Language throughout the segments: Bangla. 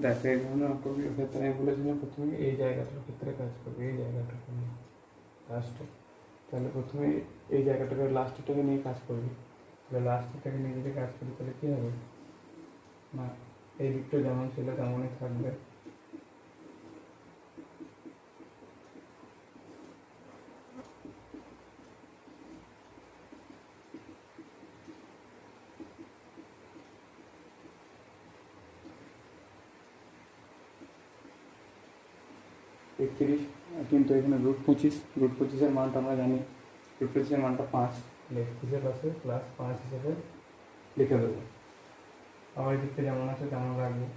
দেখো এই ধরনের অঙ্কগুলোর ক্ষেত্রে আমি বলেছিলাম প্রথমে এই জায়গাটার ক্ষেত্রে কাজ করবে, এই জায়গাটাকে নিয়ে লাস্টে। তাহলে প্রথমে এই জায়গাটাকে লাস্টটাকে নিয়ে কাজ করবি। তাহলে লাস্টটাকে নিয়ে যদি কাজ করি তাহলে কী হবে না, এই দিকটা যেমন ছিল তেমনই থাকবে। একত্রিশ, কিন্তু এখানে √25 মানটা আমরা জানি, √25 মানটা 5, 31 পাশে +5 হিসেবে লিখে দেবো। আবার এই দিকটা যেমন আছে তেমন রাখবো।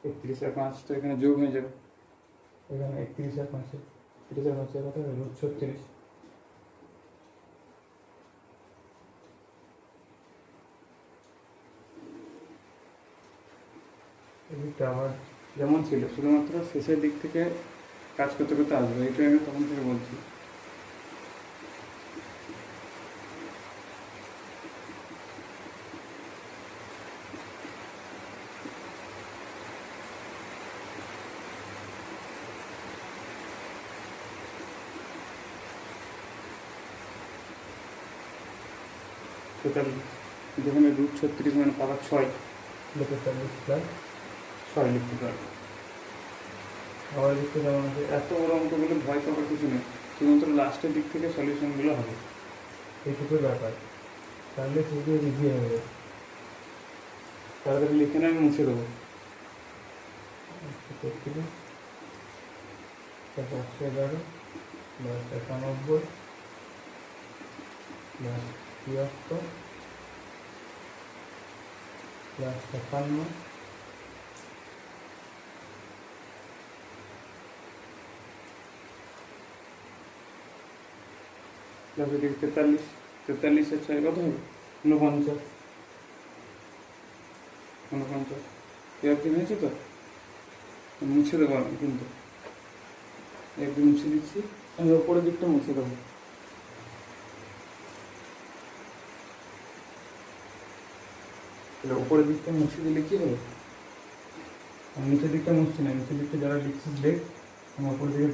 একত্রিশ আর 5 তো এখানে যোগ হয়ে যাবে, এখানে 31 আর 5, 31 আর 5 কত হবে √36। এদিকটা আবার যেমন ছিল, শুধুমাত্র শেষের দিক থেকে কাজ করতে করতে আসবে, এইটাই আমি তখন থেকে বলছি। যেখানে √36 মানে পাওয়ার 6 লিখতে পারবে, +6 লিখতে পারবে। আবার লিখতে যেমন আছে, এত বড় অঙ্কগুলো ভয় পাওয়ার কিছু নেই, শুধুমাত্র লাস্টের দিক থেকে সলিউশনগুলো হবে, এইটুকুই ব্যাপার। তাহলে সেগুলো ইজি হয়ে যাবে। তাড়াতাড়ি লিখে না, আমি মুছে দেবো। 33 +11 +91 +73 +56 প্লাস এদিকে 43, 43 আর 6 কত হবে 49, এর কি হয়েছে তো, মুছে দেবো আমি, কিন্তু একদম মুছে দিচ্ছি আমি, ওপরের দিকটা মুছে দেবো। তাহলে ওপরের দিকটা মুছে দিলে কী হবে, নিচের দিকটা মুছছি না, নিচের দিকটা যারা লিখছিস দেখ, আমি ওপরের দিকে